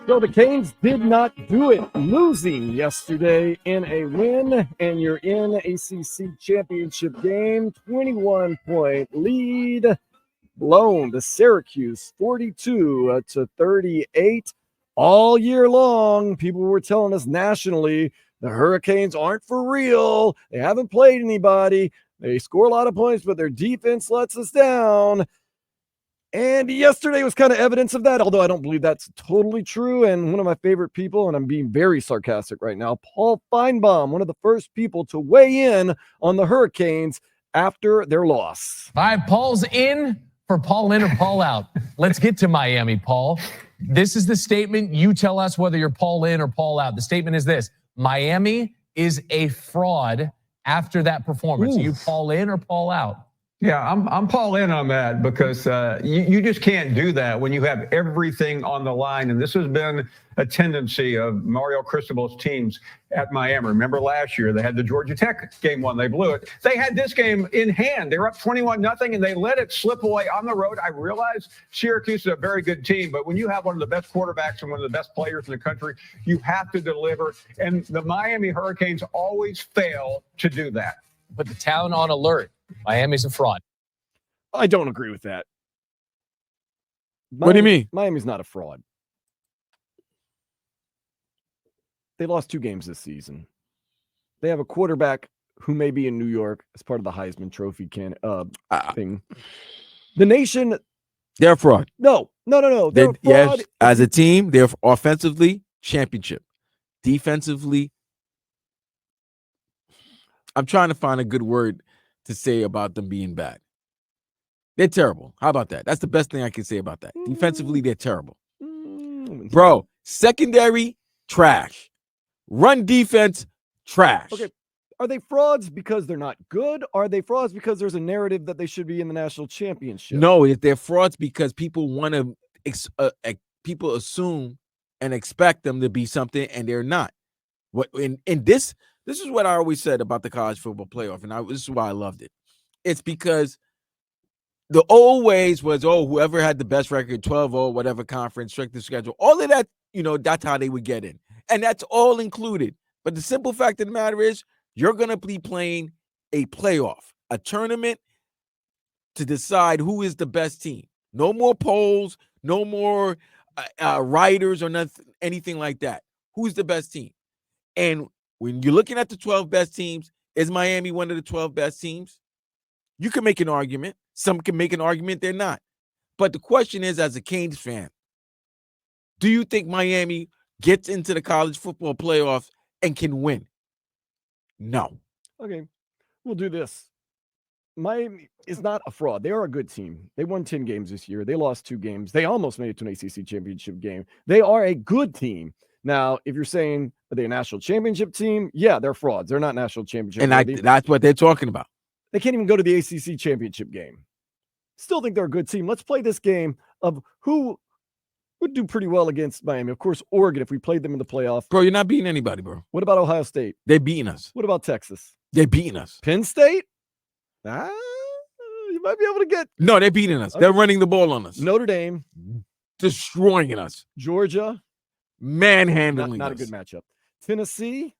So the Canes did not do it, losing yesterday in a win, and you're in ACC championship game. 21-point lead blown to Syracuse, 42-38. All year long, people were telling us nationally the Hurricanes aren't for real. They haven't played anybody. They score a lot of points, but their defense lets us down. And yesterday was kind of evidence of that, although I don't believe that's totally true. And one of my favorite people, and I'm being very sarcastic right now, Paul Feinbaum, one of the first people to weigh in on the Hurricanes after their loss. All right, Paul's in for Paul in or Paul out. Let's get to Miami, Paul. This is the statement. You tell us whether you're Paul in or Paul out. The statement is this: Miami is a fraud after that performance. Are you Paul in or Paul out? Yeah, I'm Paul in on that because you just can't do that when you have everything on the line. And this has been a tendency of Mario Cristobal's teams at Miami. Remember last year, they had the Georgia Tech game one. They blew it. They had this game in hand. They were up 21-0, and they let it slip away on the road. I realize Syracuse is a very good team, but when you have one of the best quarterbacks and one of the best players in the country, you have to deliver. And the Miami Hurricanes always fail to do that. Put the town on alert. Miami's a fraud. I don't agree with that. What do you mean? Miami's not a fraud. They lost 2 games this season. They have a quarterback who may be in New York as part of the Heisman Trophy thing. The nation. They're a fraud. No. They're a fraud. Yes, as a team, they're offensively championship. Defensively, I'm trying to find a good word to say about them being bad. They're terrible. How about that? That's the best thing I can say about that. Defensively, they're terrible. Bro, secondary, trash. Run defense, trash. Okay. Are they frauds because they're not good? Are they frauds because there's a narrative that they should be in the national championship? No, they're frauds because people want to, people assume and expect them to be something, and they're not. What in this is what I always said about the college football playoff, and this is why I loved it. It's because the old ways was, whoever had the best record, 12-0, whatever conference, strength of schedule, all of that, that's how they would get in. And that's all included. But the simple fact of the matter is, you're going to be playing a playoff, a tournament to decide who is the best team. No more polls, no more writers or nothing, anything like that. Who's the best team? And when you're looking at the 12 best teams, is Miami one of the 12 best teams? You can make an argument. Some can make an argument they're not. But the question is, as a Canes fan, do you think Miami gets into the college football playoffs and can win? No. Okay, we'll do this. Miami is not a fraud. They are a good team. They won 10 games this year. They lost 2 games. They almost made it to an ACC championship game. They are a good team. Now, if you're saying, are they a national championship team? Yeah, they're frauds. They're not national championship. And that's what they're talking about. They can't even go to the ACC championship game. Still think they're a good team. Let's play this game of who would do pretty well against Miami. Of course, Oregon, if we played them in the playoff. Bro, you're not beating anybody, bro. What about Ohio State? They're beating us. What about Texas? They're beating us. Penn State? You might be able to get. No, they're beating us. They're running the ball on us. Notre Dame. Destroying us. Georgia. Manhandling us. Not a good matchup. Tennessee.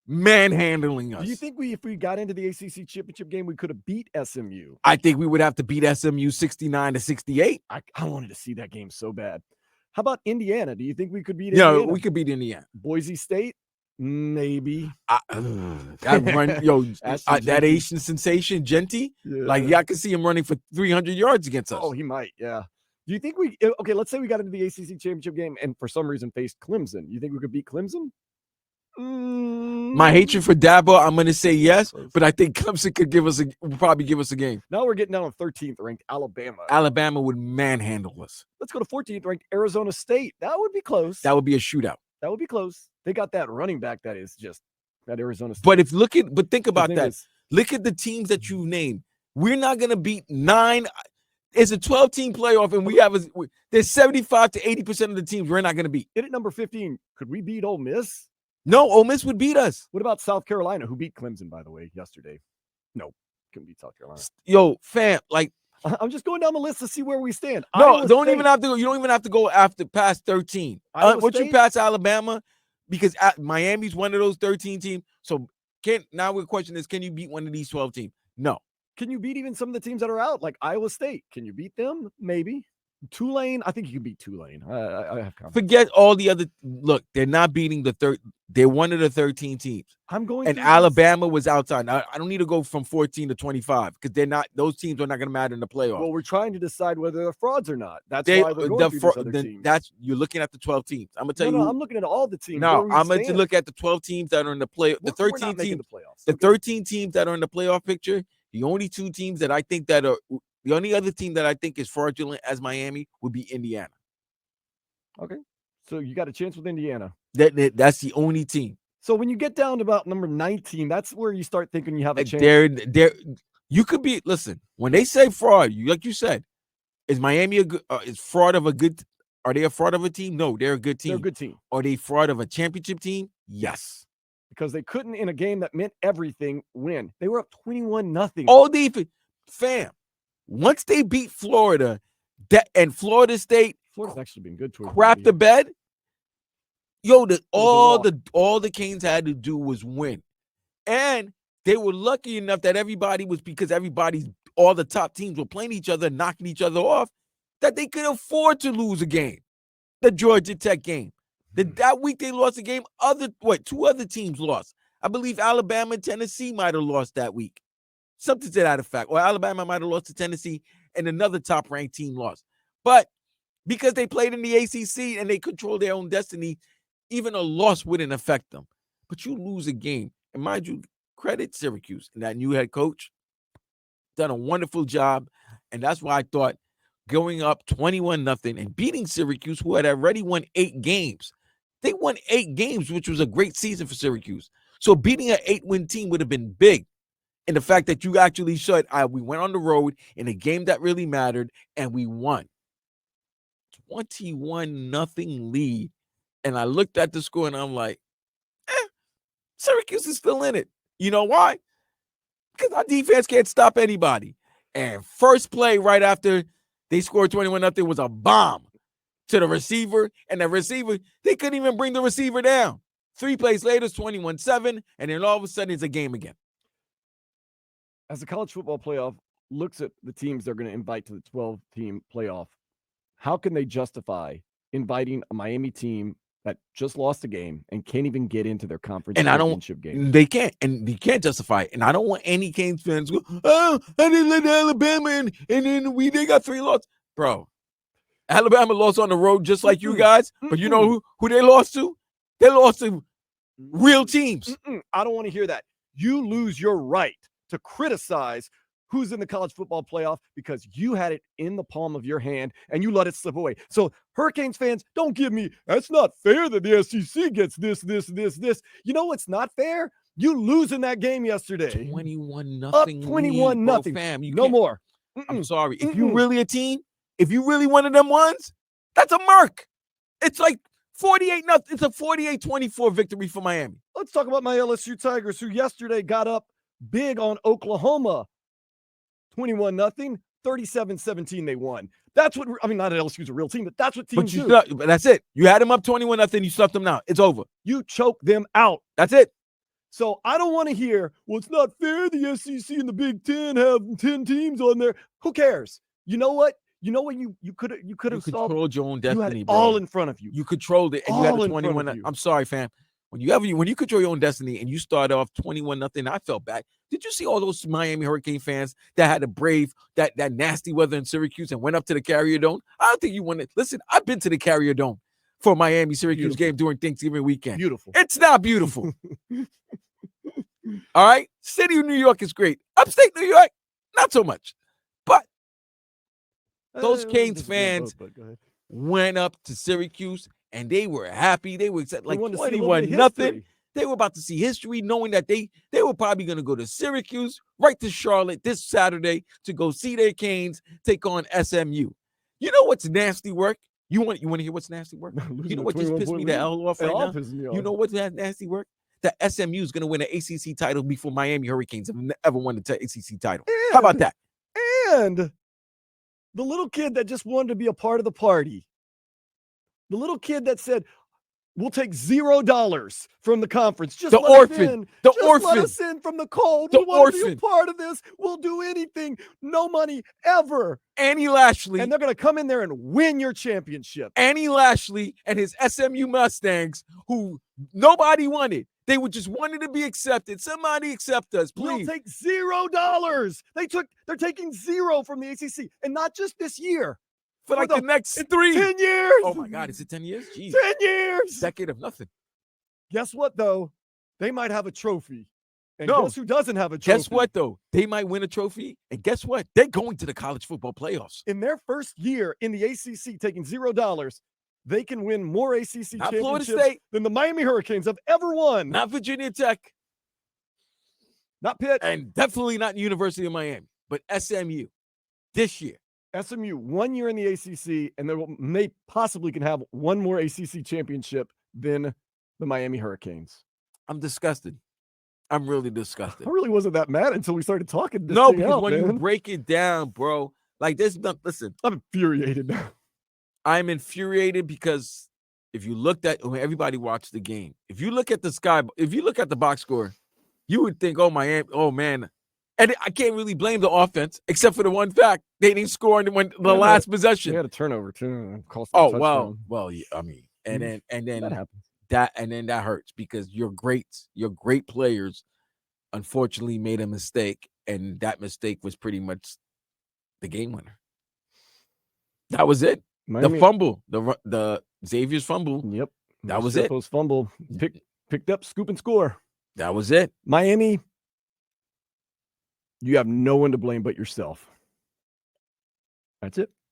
Manhandling us. Do you think if we got into the ACC championship game, we could have beat SMU? I think we would have to beat SMU 69-68. I wanted to see that game so bad. How about Indiana? Do you think we could beat Indiana? Yeah, we could beat Indiana. Boise State? Maybe. That Asian sensation, Genty, I can see him running for 300 yards against us. Oh, he might, yeah. Do you think let's say we got into the ACC championship game and for some reason faced Clemson. You think we could beat Clemson? My hatred for Dabo, I'm going to say yes, but I think Clemson could probably give us a game. Now we're getting down on 13th ranked Alabama. Alabama would manhandle us. Let's go to 14th ranked Arizona State. That would be close. That would be a shootout. That would be close. They got that running back that is just that Arizona State. But think about that. Look at the teams that you named. We're not going to beat 9. It's a 12-team playoff, and there's 75 to 80% of the teams we're not going to beat. In at number 15, could we beat Ole Miss? No, Ole Miss would beat us. What about South Carolina, who beat Clemson, by the way, yesterday? No, couldn't beat South Carolina. Yo, fam, like, I'm just going down the list to see where we stand. No, Iowa don't State- even have to go. You don't even have to go after past 13. Iowa Once you State? pass Alabama, because Miami's one of those 13 teams. So now the question is, can you beat one of these 12 teams? No. Can you beat even some of the teams that are out, like Iowa State? Can you beat them? Maybe. Tulane, I think you can beat Tulane. I have confidence. Forget all the other. Look, they're not beating the third. They're one of the 13 teams. I'm going And through this. Alabama was outside. Now, I don't need to go from 14 to 25 because they're not. Those teams are not going to matter in the playoffs. Well, we're trying to decide whether they're frauds or not. That's They, why we're going the, through fro- these other then teams. that's you're looking at the 12 teams. I'm gonna tell No, you. no, I'm looking at all the teams. No, where we I'm going to stand. look at the 12 teams that are in the play. The We're not 13 making teams. the playoffs. The Okay. 13 teams that are in the playoff picture. The only two teams that I think that are the only other team that I think is fraudulent as Miami would be Indiana. So you got a chance with Indiana. That's the only team. So when you get down to about number 19, that's where you start thinking you have a chance. They're you could be. Listen, when they say fraud, like you said, is Miami a good? Is fraud of a good? Are they a fraud of a team? No, they're a good team. They're a good team Are they fraud of a championship team? Yes. because they couldn't, in a game that meant everything, win. They were up 21-0. All defense, fam. Once they beat Florida, and Florida State Florida's actually been good towards crap the the end. bed. Yo, all loss. the Canes had to do was win, and they were lucky enough that all the top teams were playing each other, knocking each other off, that they could afford to lose a game. The Georgia Tech game, that week they lost a game. Two other teams lost. I believe Alabama and Tennessee might have lost that week, something to that effect, or Alabama might have lost to Tennessee, and another top-ranked team lost. But because they played in the ACC and they control their own destiny, even a loss wouldn't affect them. But you lose a game, and mind you, credit Syracuse and that new head coach, done a wonderful job, and that's why I thought going up 21-0 and beating Syracuse, who had already won 8 games. They won 8 games, which was a great season for Syracuse. So beating an 8-win team would have been big. And the fact that you actually showed, we went on the road in a game that really mattered, and we won. 21-0 lead. And I looked at the score and I'm like, Syracuse is still in it. You know why? Because our defense can't stop anybody. And first play right after they scored 21-0 was a bomb to the receiver. And the receiver, they couldn't even bring the receiver down. 3 plays later, it's 21-7. And then all of a sudden, it's a game again. As the college football playoff looks at the teams they're going to invite to the 12-team playoff, how can they justify inviting a Miami team that just lost a game and can't even get into their conference championship game? They can't, and you can't justify it. And I don't want any Canes fans to go, oh, I didn't let Alabama in, and then they got 3 losses. Bro, Alabama lost on the road just like you guys, but you know who they lost to? They lost to real teams. I don't want to hear that. You lose your right to criticize who's in the college football playoff because you had it in the palm of your hand and you let it slip away. So Hurricanes fans, don't give me, that's not fair that the SEC gets this. You know what's not fair? You losing that game yesterday. 21-0. Up 21-0. Fam, No more. I'm sorry. If you really a team, if you really one of them ones, that's a murk. It's like 48-0. It's a 48-24 victory for Miami. Let's talk about my LSU Tigers, who yesterday got up big on Oklahoma. 21-0, 37-17 they won. That's what, I mean, not that LSU's a real team, but that's what teams do. But that's it. You had them up 21-0, you stuffed them now. It's over. You choke them out. That's it. So I don't want to hear, well, it's not fair the SEC and the Big Ten have 10 teams on there. Who cares? You know what? You could have controlled your own You destiny, had it bro. all in front of you. You controlled it, and you had All a in front of 21. you. I'm sorry, fam. When you control your own destiny and you start off 21-0, I felt bad. Did you see all those Miami Hurricane fans that had to brave that nasty weather in Syracuse and went up to the Carrier Dome? I don't think you want to listen. I've been to the Carrier Dome for Miami Syracuse game during Thanksgiving weekend. Beautiful. It's not beautiful. All right, city of New York is great. Upstate New York, not so much. But those Canes fans went up to Syracuse and they were happy. They were like 21-0. They were about to see history, knowing that they were probably going to go to Syracuse, right to Charlotte this Saturday to go see their Canes take on SMU. You know what's nasty work? You want to hear what's nasty work? You know what just pissed me the hell off right now? You know what's nasty work? That SMU is going to win an ACC title before Miami Hurricanes have ever won the ACC title. How about that? And The little kid that just wanted to be a part of the party. The little kid that said, we'll take $0 from the conference. Just The let us orphan. in. The Just orphan. let us in from the cold. The We want to be a orphan. part of this. We'll do anything. No money ever. Annie Lashley. And they're going to come in there and win your championship. Annie Lashley and his SMU Mustangs, who nobody wanted. They would just wanted to be accepted. Somebody accept us, We'll please. take $0. They're taking 0 from the ACC, and not just this year. For like the next in 3. 10 years. Oh my God, is it 10 years? Jeez. 10 years. Decade of nothing. Guess what, though? They might have a trophy. And No. guess who doesn't have a trophy? Guess what, though? They might win a trophy. And guess what? They're going to the college football playoffs. In their first year in the ACC, taking $0, they can win more ACC Not Florida championships State. than the Miami Hurricanes have ever won. Not Virginia Tech. Not Pitt. And definitely not University of Miami. But SMU this year. SMU 1 year in the ACC, and they possibly can have one more ACC championship than the Miami Hurricanes. I'm disgusted. I'm really disgusted. I really wasn't that mad until we started talking. This No, thing because out, when you man. break it down, bro, like there's no, listen, I'm infuriated now. I'm infuriated because if you looked at when everybody watched the game, if you look at the box score, you would think, oh man. And I can't really blame the offense, except for the one fact they didn't score in the last They possession. had a turnover too. Cost them a Oh touchdown. well, yeah, I mean, and then That happens. that hurts because your great players unfortunately made a mistake, and that mistake was pretty much the game winner. That was it. Miami, The fumble, the Xavier's fumble. Yep. That was it. Post fumble. Picked up, scoop and score. That was it. Miami, you have no one to blame but yourself. That's it.